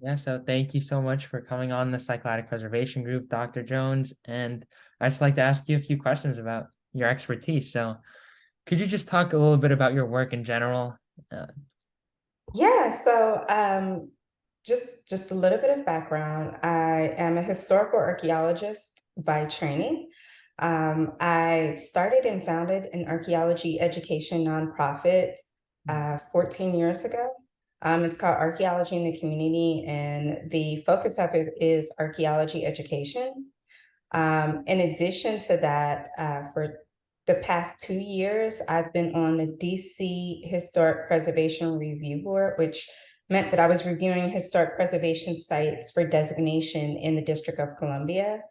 Yeah, so thank you so much for coming on the Cycladic Preservation Group, Dr. Jones. And I'd just like to ask you a few questions about your expertise. So could you just talk a little bit about your work in general? Uh, Yeah, so just a little bit of background. I am a historical archaeologist by training. I started and founded an archaeology education nonprofit 14 years ago. It's called Archaeology in the Community, and the focus of it is archaeology education. In addition to that, for the past 2 years, I've been on the DC Historic Preservation Review Board, which meant that I was reviewing historic preservation sites for designation in the District of Columbia.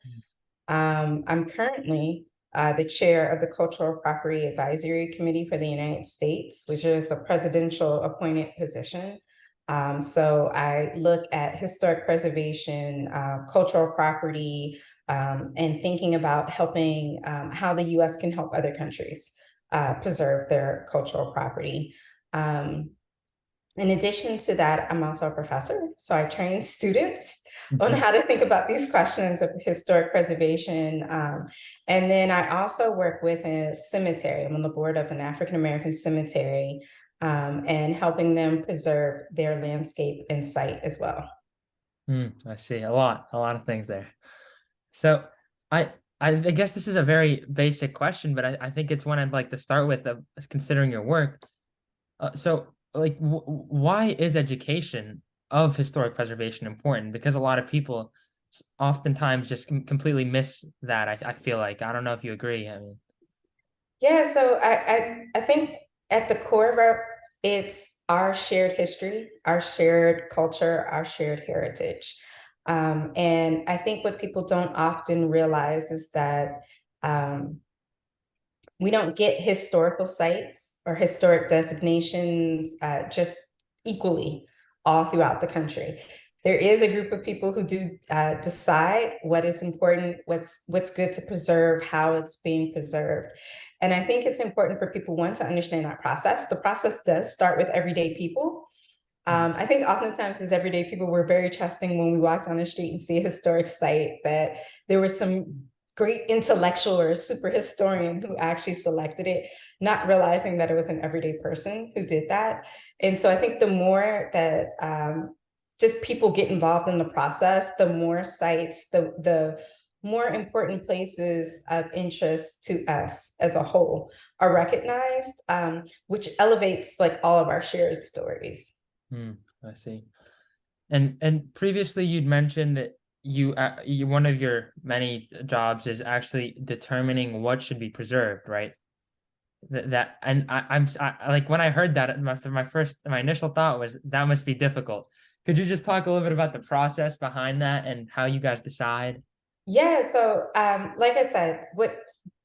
I'm currently the chair of the Cultural Property Advisory Committee for the United States, which is a presidential appointed position. So I look at historic preservation, cultural property, and thinking about helping how the US can help other countries preserve their cultural property. Um, in addition to that, I'm also a professor. So I train students on mhm. how to think about these questions of historic preservation. And then I also work with a cemetery. I'm on the board of an African American cemetery, and helping them preserve their landscape and site as well. I see a lot of things there. So I I guess this is a very basic question, but I think it's one I'd like to start with considering your work. So, like, why is education of historic preservation important? Because a lot of people oftentimes just completely miss that. I feel like I don't know if you agree. I mean, Yeah, so I think at the core of it's our shared history, our shared culture, our shared heritage. And I think what people don't often realize is that um, we don't get historical sites or historic designations just equally all throughout the country. There is a group of people who do decide what is important, what's good to preserve, how it's being preserved. And I think it's important for people, one, to understand that process. The process does start with everyday people. I think oftentimes as everyday people, we're very trusting when we walk down the street and see a historic site that there was some great intellectual or super historian who actually selected it, not realizing that it was an everyday person who did that. And so I think the more that just people get involved in the process, the more sites, the more important places of interest to us as a whole are recognized, which elevates like all of our shared stories. hmm, I see. And previously you'd mentioned that you one of your many jobs is actually determining what should be preserved, right? That and like when I heard that my initial thought was that must be difficult. Could you just talk a little bit about the process behind that and how you guys decide? Yeah, so like I said, what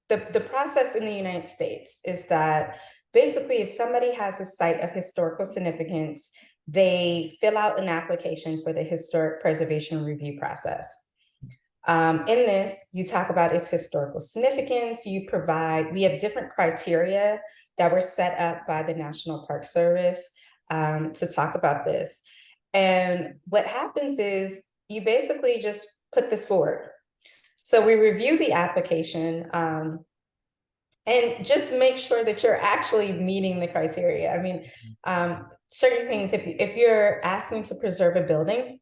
the process in the United States is that basically if somebody has a site of historical significance, they fill out an application for the historic preservation review process. In this, you talk about its historical significance. We have different criteria that were set up by the National Park Service to talk about this. And what happens is you basically just put this forward. So we review the application, and just make sure that you're actually meeting the criteria. I mean, certain things, if you're asking to preserve a building,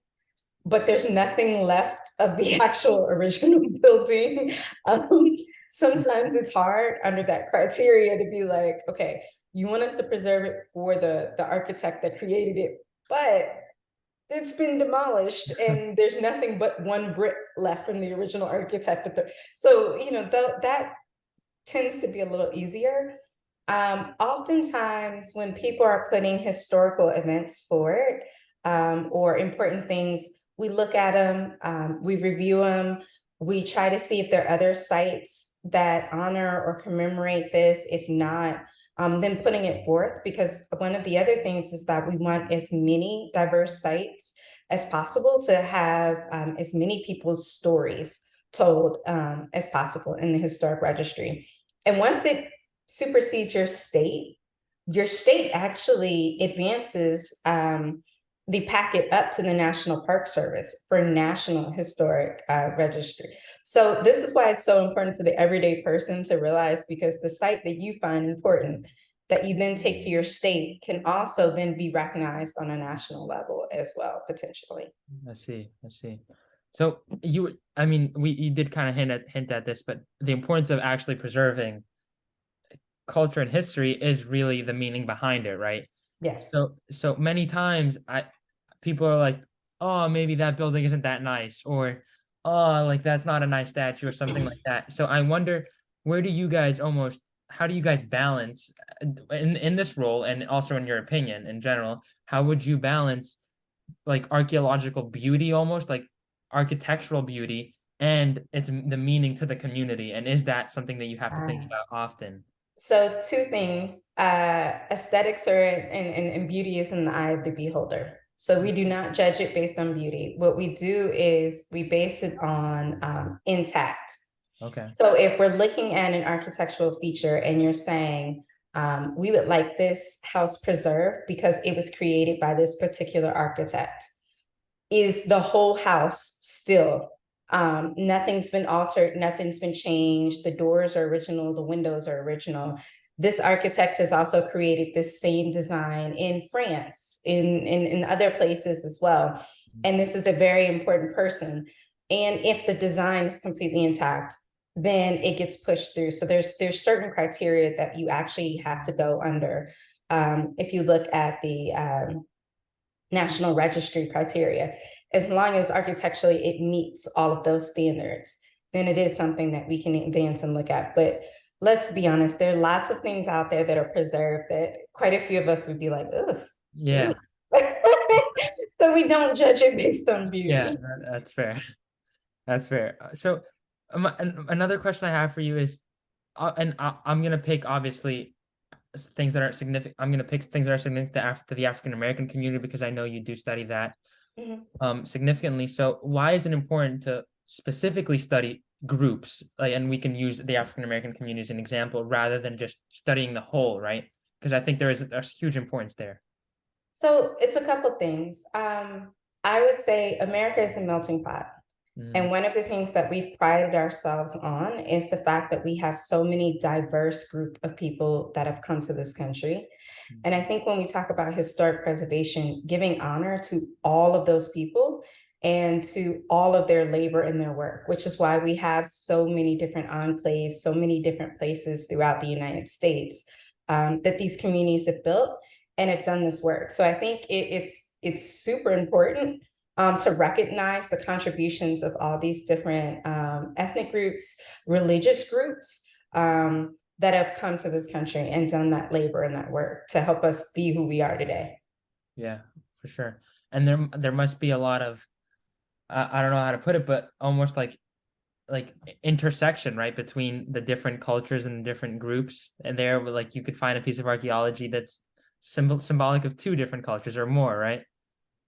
but there's nothing left of the actual original building. Um, Sometimes it's hard under that criteria to be like, okay, you want us to preserve it for the architect that created it, but it's been demolished and there's nothing but one brick left from the original architect. So, that tends to be a little easier. Oftentimes, when people are putting historical events forward, or important things, we look at them, we review them, we try to see if there are other sites that honor or commemorate this. If not, then putting it forth, because one of the other things is that we want as many diverse sites as possible to have as many people's stories told as possible in the historic registry. And once it supersedes your state actually advances the packet up to the National Park Service for National Historic Registry. So this is why it's so important for the everyday person to realize, because the site that you find important that you then take to your state can also then be recognized on a national level as well, potentially. I see. I see. So I mean, you did kind of hint at this, but the importance of actually preserving culture and history is really the meaning behind it, right? Yes. So many times people are like, oh, maybe that building isn't that nice, or oh, like that's not a nice statue or something like that. So I wonder, where do you guys how do you guys balance in this role, and also in your opinion in general, how would you balance like archaeological beauty, almost like architectural beauty, and it's the meaning to the community? And is that something that you have to think Uh, about often? so two things, aesthetics are and beauty is in the eye of the beholder. So we do not judge it based on beauty. What we do is we base it on intact. Okay. So if we're looking at an architectural feature and you're saying, we would like this house preserved because it was created by this particular architect, is the whole house still? Nothing's been altered, nothing's been changed. The doors are original, the windows are original. This architect has also created this same design in France, in other places as well. And this is a very important person. And if the design is completely intact, then it gets pushed through. So there's certain criteria that you actually have to go under. If you look at the National Registry criteria, as long as architecturally it meets all of those standards, then it is something that we can advance and look at. But let's be honest, there are lots of things out there that are preserved that quite a few of us would be like, ugh, Yeah. ugh. So we don't judge it based on Yeah, beauty. that's fair. That's fair. So, another question I have for you is, I'm gonna pick obviously things that are significant. I'm gonna pick things that are significant to the African American community, because I know you do study that Mhm. significantly. So, why is it important to specifically study groups, like, and we can use the African American community as an example rather than just studying the whole, right? Because I think there is a huge importance there. So it's a couple things. I would say America is a melting pot. Mm, And one of the things that we've prided ourselves on is the fact that we have so many diverse group of people that have come to this country. mm, And I think when we talk about historic preservation, giving honor to all of those people and to all of their labor and their work, which is why we have so many different enclaves, so many different places throughout the United States, that these communities have built and have done this work. So I think it's super important, to recognize the contributions of all these different ethnic groups, religious groups, that have come to this country and done that labor and that work to help us be who we are today. yeah, for sure. And there must be a lot of, I don't know how to put it, but almost like intersection, right, between the different cultures and the different groups. And there, like, you could find a piece of archaeology that's symbolic of two different cultures or more, right?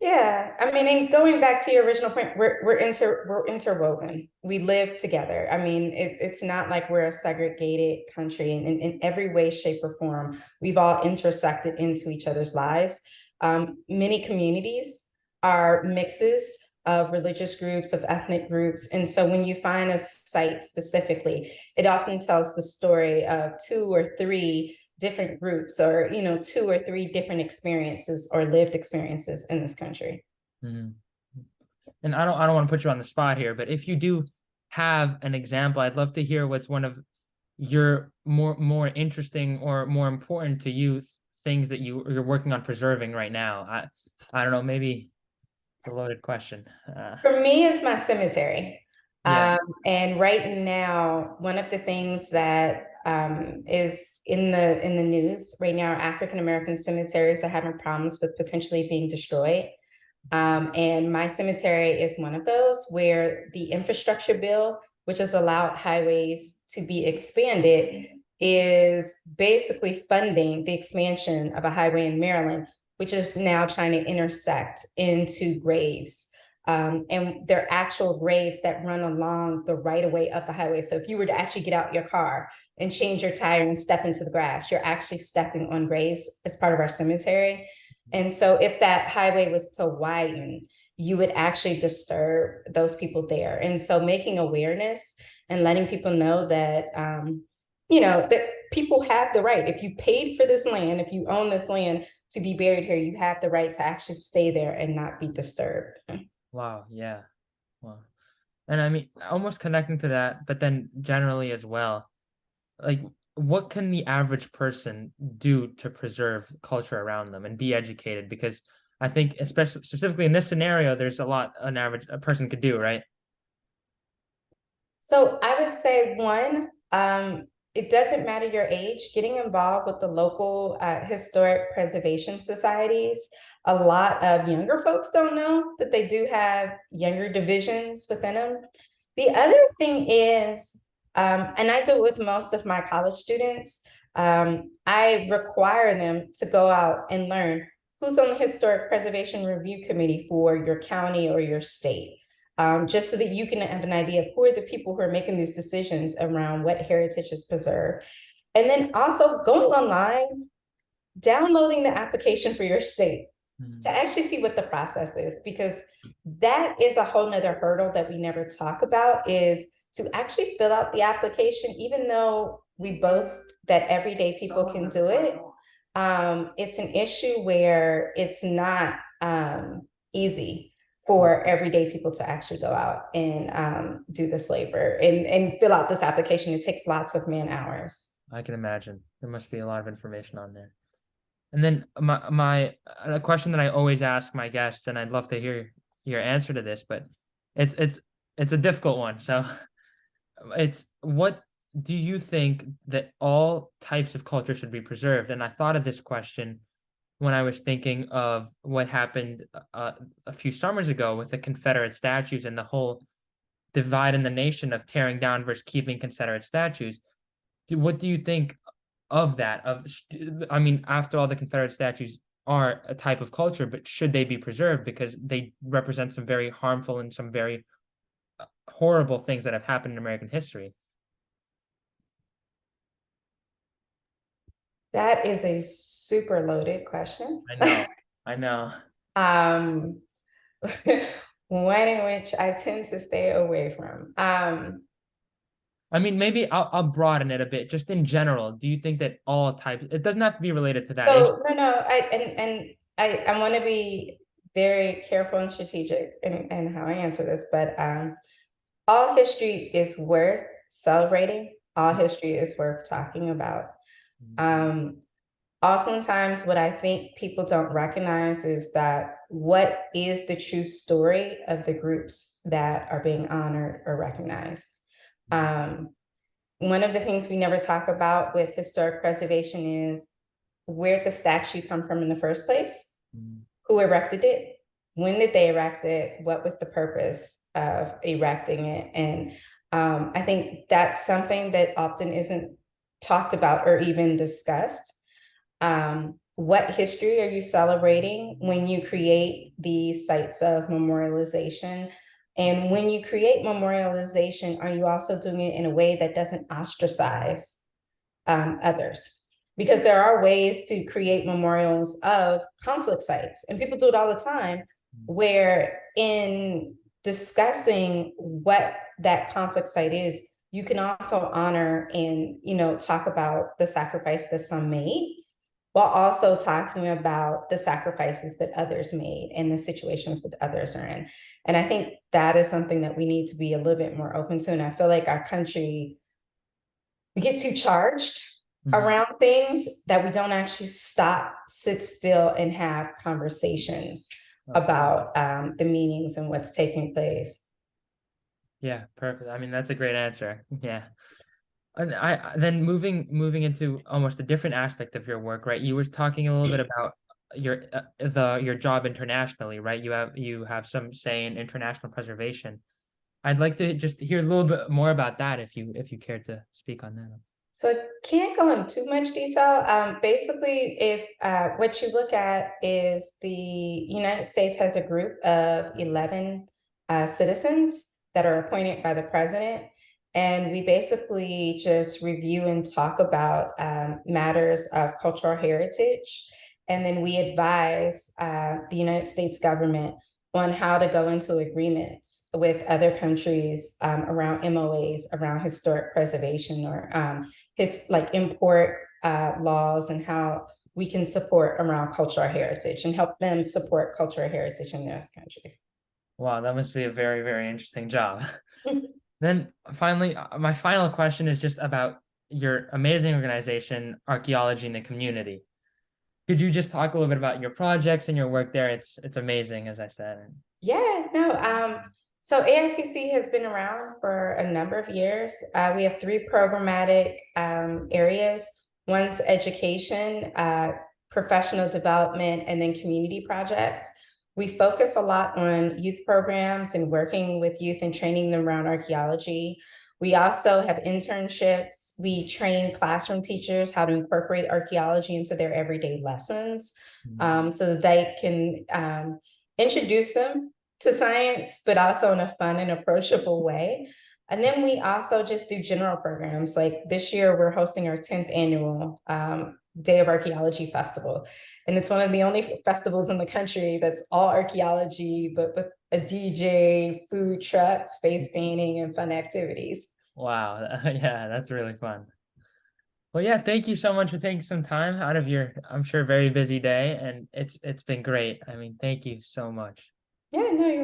Yeah, I mean, and going back to your original point, we're interwoven. We live together. I mean, it's not like we're a segregated country. In every way, shape, or form, we've all intersected into each other's lives. Many communities are mixes of religious groups, of ethnic groups, and so when you find a site specifically, it often tells the story of two or three different groups, or two or three different experiences or lived experiences in this country. Mhm. And I don't want to put you on the spot here, but if you do have an example, I'd love to hear what's one of your more interesting or more important to you things that you're working on preserving right now. I don't know, maybe it's a loaded question. For me, it's my cemetery. Yeah. And right now, one of the things that is in the news right now, African American cemeteries are having problems with potentially being destroyed. And my cemetery is one of those where the infrastructure bill, which has allowed highways to be expanded, is basically funding the expansion of a highway in Maryland, which is now trying to intersect into graves. And they're actual graves that run along the right of way of the highway. So if you were to actually get out your car and change your tire and step into the grass, you're actually stepping on graves as part of our cemetery. And so if that highway was to widen, you would actually disturb those people there. And so making awareness and letting people know that, that people have the right, if you paid for this land, if you own this land to be buried here, you have the right to actually stay there and not be disturbed. Wow, yeah. Wow. And I mean, almost connecting to that, but then generally as well, like what can the average person do to preserve culture around them and be educated? Because I think, especially specifically in this scenario, there's a lot a person could do, right? So I would say one, it doesn't matter your age, getting involved with the local historic preservation societies. A lot of younger folks don't know that they do have younger divisions within them. The other thing is, and I do it with most of my college students, I require them to go out and learn who's on the Historic Preservation Review Committee for your county or your state. Just so that you can have an idea of who are the people who are making these decisions around what heritage is preserved. And then also going online, downloading the application for your state to actually see what the process is, because that is a whole nother hurdle that we never talk about, is to actually fill out the application. Even though we boast that everyday people can do it, it's an issue where it's not easy for everyday people to actually go out and do this labor and fill out this application. It takes lots of man hours. I can imagine there must be a lot of information on there. And then my a question that I always ask my guests, and I'd love to hear your answer to this, but it's it's it's a difficult one. So it's, what do you think that all types of culture should be preserved? And I thought of this question when I was thinking of what happened a few summers ago with the Confederate statues and the whole divide in the nation of tearing down versus keeping Confederate statues. What do you think of that? I mean, after all, the Confederate statues are a type of culture, but should they be preserved because they represent some very harmful and some very horrible things that have happened in American history? That is a super loaded question. I know, I know. um, one in which I tend to stay away from. I mean, maybe I'll broaden it a bit. Just in general, do you think that all types? It doesn't have to be related to that. It's, So no, I want to be very careful and strategic in how I answer this, but all history is worth celebrating. All history is worth talking about. Um, Oftentimes, what I think people don't recognize is that what is the true story of the groups that are being honored or recognized. Um, One of the things we never talk about with historic preservation is where did the statue come from in the first place? Who erected it? When did they erect it? What was the purpose of erecting it? And I think that's something that often isn't talked about or even discussed. What history are you celebrating when you create these sites of memorialization? And when you create memorialization, are you also doing it in a way that doesn't ostracize others? Because there are ways to create memorials of conflict sites, and people do it all the time, where in discussing what that conflict site is, you can also honor and talk about the sacrifice that some made, while also talking about the sacrifices that others made and the situations that others are in. And I think that is something that we need to be a little bit more open to. And I feel like our country, we get too charged around things that we don't actually stop, sit still, and have conversations about the meanings and what's taking place. Yeah, perfect. I mean, that's a great answer. Yeah. And I then moving into almost a different aspect of your work, right? You were talking a little bit about your job internationally, right? You have some say in international preservation. I'd like to just hear a little bit more about that if you care to speak on that. So I can't go into too much detail. Basically, if what you look at is the United States has a group of 11 citizens that are appointed by the president. And we basically just review and talk about matters of cultural heritage And then we advise the United States government on how to go into agreements with other countries around MOAs, around historic preservation, or like import laws, and how we can support around cultural heritage and help them support cultural heritage in those countries. Wow, that must be a very, very interesting job. Then finally, my final question is just about your amazing organization, Archaeology in the Community. Could you just talk a little bit about your projects and your work there? It's amazing, as I said. Yeah, no. So AITC has been around for a number of years. We have three programmatic areas. One's education, professional development, and then community projects. We focus a lot on youth programs and working with youth and training them around archaeology. We also have internships. We train classroom teachers how to incorporate archaeology into their everyday lessons, so that they can introduce them to science, but also in a fun and approachable way. And then we also just do general programs. Like this year, we're hosting our 10th annual Day of Archaeology Festival. And it's one of the only festivals in the country that's all archaeology, but with a DJ, food trucks, face painting, and fun activities. Wow, yeah, that's really fun. Well, yeah, thank you so much for taking some time out of your, I'm sure, very busy day, and it's been great. I mean, thank you so much. Yeah, no, you're